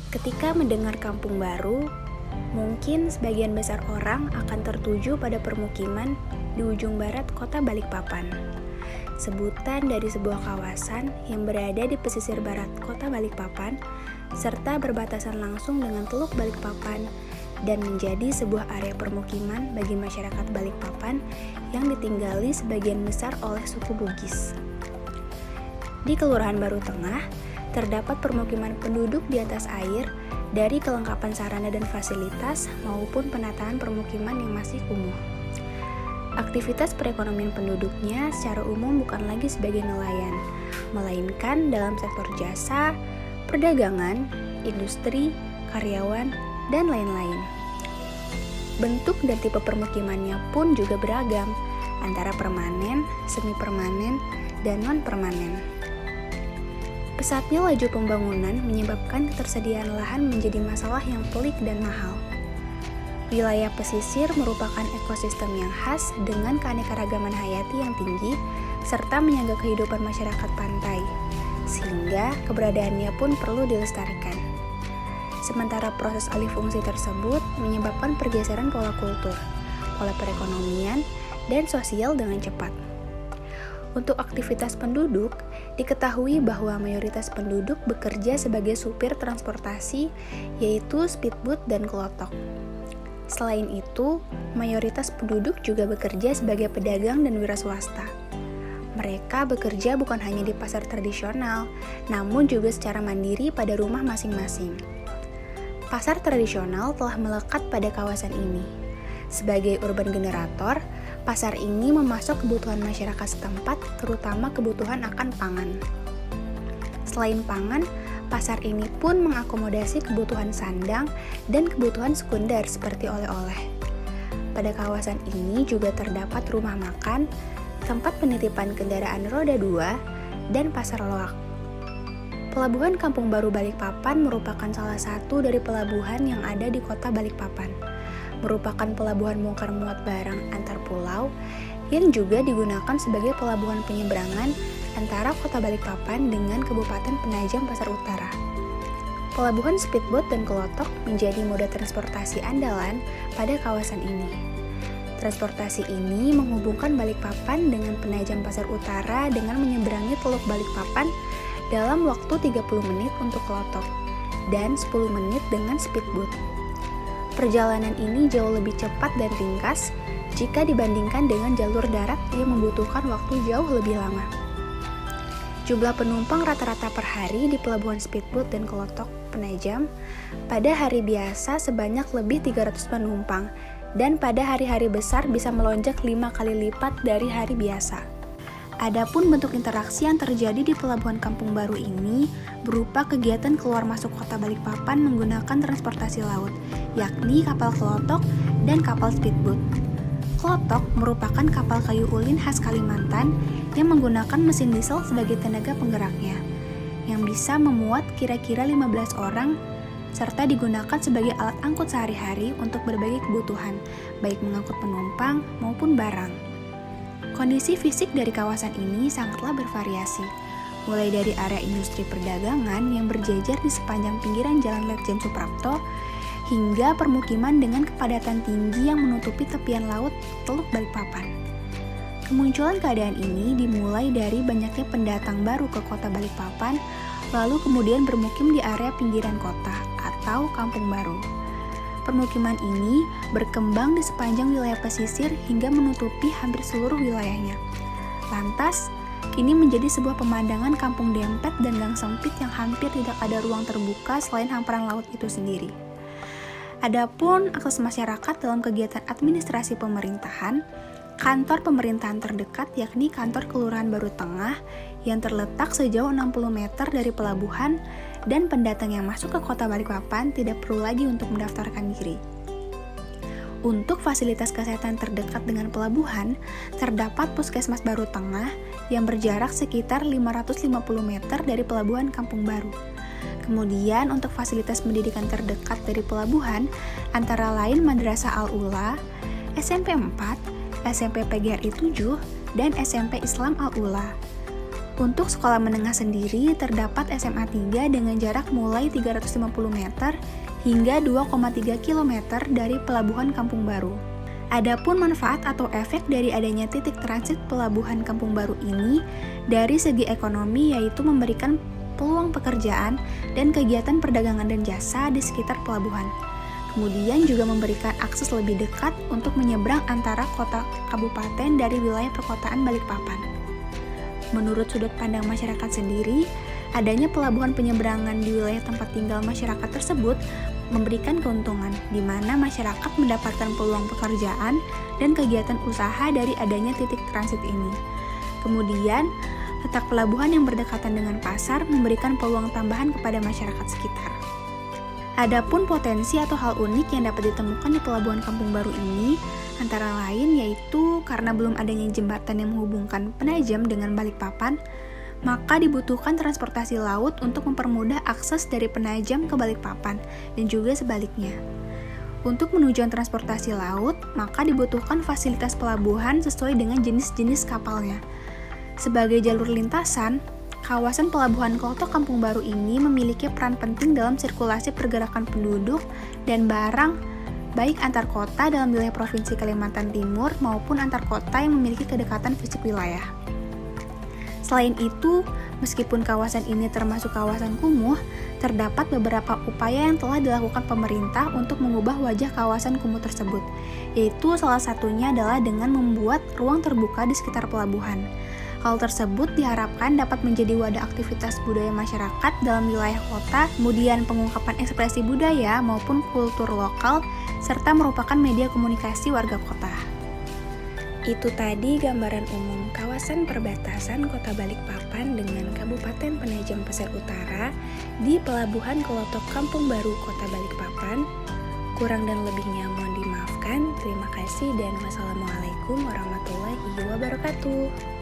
Ketika mendengar kampung baru, mungkin sebagian besar orang akan tertuju pada permukiman di ujung barat kota Balikpapan. Sebutan dari sebuah kawasan yang berada di pesisir barat kota Balikpapan, serta berbatasan langsung dengan Teluk Balikpapan, dan menjadi sebuah area permukiman bagi masyarakat Balikpapan yang ditinggali sebagian besar oleh suku Bugis. Di Kelurahan Baru Tengah, terdapat permukiman penduduk di atas air dari kelengkapan sarana dan fasilitas maupun penataan permukiman yang masih kumuh. Aktivitas perekonomian penduduknya secara umum bukan lagi sebagai nelayan, melainkan dalam sektor jasa, perdagangan, industri, karyawan, dan lain-lain. Bentuk dan tipe permukimannya pun juga beragam, antara permanen, semi-permanen, dan non-permanen. Pesatnya laju pembangunan menyebabkan ketersediaan lahan menjadi masalah yang pelik dan mahal. Wilayah pesisir merupakan ekosistem yang khas dengan keanekaragaman hayati yang tinggi serta menyangga kehidupan masyarakat pantai, sehingga keberadaannya pun perlu dilestarikan. Sementara proses alih fungsi tersebut menyebabkan pergeseran pola kultur, pola perekonomian, dan sosial dengan cepat. Untuk aktivitas penduduk, diketahui bahwa mayoritas penduduk bekerja sebagai supir transportasi, yaitu speedboat dan kelotok. Selain itu, mayoritas penduduk juga bekerja sebagai pedagang dan wira swasta. Mereka bekerja bukan hanya di pasar tradisional, namun juga secara mandiri pada rumah masing-masing. Pasar tradisional telah melekat pada kawasan ini. Sebagai urban generator, pasar ini memasok kebutuhan masyarakat setempat, terutama kebutuhan akan pangan. Selain pangan, pasar ini pun mengakomodasi kebutuhan sandang dan kebutuhan sekunder seperti oleh-oleh. Pada kawasan ini juga terdapat rumah makan, tempat penitipan kendaraan roda 2, dan pasar loak. Pelabuhan Kampung Baru Balikpapan merupakan salah satu dari pelabuhan yang ada di kota Balikpapan. Merupakan pelabuhan bongkar muat barang antar pulau yang juga digunakan sebagai pelabuhan penyeberangan antara kota Balikpapan dengan Kabupaten Penajam Pasar Utara. Pelabuhan speedboat dan kelotok menjadi moda transportasi andalan pada kawasan ini. Transportasi ini menghubungkan Balikpapan dengan Penajam Pasar Utara dengan menyeberangi Teluk Balikpapan dalam waktu 30 menit untuk kelotok dan 10 menit dengan speedboat. Perjalanan ini jauh lebih cepat dan ringkas jika dibandingkan dengan jalur darat yang membutuhkan waktu jauh lebih lama. Jumlah penumpang rata-rata per hari di pelabuhan speedboat dan kelotok Penajam pada hari biasa sebanyak lebih 300 penumpang dan pada hari-hari besar bisa melonjak 5 kali lipat dari hari biasa. Adapun bentuk interaksi yang terjadi di Pelabuhan Kampung Baru ini berupa kegiatan keluar masuk kota Balikpapan menggunakan transportasi laut, yakni kapal kelotok dan kapal speedboat. Kelotok merupakan kapal kayu ulin khas Kalimantan yang menggunakan mesin diesel sebagai tenaga penggeraknya, yang bisa memuat kira-kira 15 orang, serta digunakan sebagai alat angkut sehari-hari untuk berbagai kebutuhan, baik mengangkut penumpang maupun barang. Kondisi fisik dari kawasan ini sangatlah bervariasi, mulai dari area industri perdagangan yang berjejer di sepanjang pinggiran Jalan Letjen Suprapto, hingga permukiman dengan kepadatan tinggi yang menutupi tepian laut Teluk Balikpapan. Kemunculan keadaan ini dimulai dari banyaknya pendatang baru ke kota Balikpapan, lalu kemudian bermukim di area pinggiran kota atau Kampung Baru. Permukiman ini berkembang di sepanjang wilayah pesisir hingga menutupi hampir seluruh wilayahnya. Lantas, kini menjadi sebuah pemandangan kampung dempet dan gang sempit yang hampir tidak ada ruang terbuka selain hamparan laut itu sendiri. Adapun akses masyarakat dalam kegiatan administrasi pemerintahan, kantor pemerintahan terdekat yakni kantor Kelurahan Baru Tengah yang terletak sejauh 60 meter dari pelabuhan, dan pendatang yang masuk ke kota Balikpapan tidak perlu lagi untuk mendaftarkan diri. Untuk fasilitas kesehatan terdekat dengan pelabuhan, terdapat Puskesmas Baru Tengah yang berjarak sekitar 550 meter dari pelabuhan Kampung Baru. Kemudian untuk fasilitas pendidikan terdekat dari pelabuhan, antara lain Madrasah Al-Ula, SMP 4, SMP PGRI 7, dan SMP Islam Al-Ula. Untuk sekolah menengah sendiri, terdapat SMA 3 dengan jarak mulai 350 meter hingga 2,3 km dari Pelabuhan Kampung Baru. Adapun manfaat atau efek dari adanya titik transit Pelabuhan Kampung Baru ini dari segi ekonomi yaitu memberikan peluang pekerjaan dan kegiatan perdagangan dan jasa di sekitar pelabuhan. Kemudian juga memberikan akses lebih dekat untuk menyeberang antara kota kabupaten dari wilayah perkotaan Balikpapan. Menurut sudut pandang masyarakat sendiri, adanya pelabuhan penyeberangan di wilayah tempat tinggal masyarakat tersebut memberikan keuntungan, di mana masyarakat mendapatkan peluang pekerjaan dan kegiatan usaha dari adanya titik transit ini. Kemudian, letak pelabuhan yang berdekatan dengan pasar memberikan peluang tambahan kepada masyarakat sekitar. Adapun potensi atau hal unik yang dapat ditemukan di Pelabuhan Kampung Baru ini antara lain yaitu karena belum adanya jembatan yang menghubungkan Penajam dengan Balikpapan, maka dibutuhkan transportasi laut untuk mempermudah akses dari Penajam ke Balikpapan dan juga sebaliknya. Untuk penunjang transportasi laut, maka dibutuhkan fasilitas pelabuhan sesuai dengan jenis-jenis kapalnya. Sebagai jalur lintasan, kawasan Pelabuhan Kloto Kampung Baru ini memiliki peran penting dalam sirkulasi pergerakan penduduk dan barang baik antar kota dalam wilayah Provinsi Kalimantan Timur maupun antar kota yang memiliki kedekatan fisik wilayah. Selain itu, meskipun kawasan ini termasuk kawasan kumuh, terdapat beberapa upaya yang telah dilakukan pemerintah untuk mengubah wajah kawasan kumuh tersebut, yaitu salah satunya adalah dengan membuat ruang terbuka di sekitar pelabuhan. Hal tersebut diharapkan dapat menjadi wadah aktivitas budaya masyarakat dalam wilayah kota, kemudian pengungkapan ekspresi budaya maupun kultur lokal, serta merupakan media komunikasi warga kota. Itu tadi gambaran umum kawasan perbatasan Kota Balikpapan dengan Kabupaten Penajam Pasir Utara di Pelabuhan Kloto Kampung Baru Kota Balikpapan. Kurang dan lebihnya mohon dimaafkan. Terima kasih dan wassalamualaikum warahmatullahi wabarakatuh.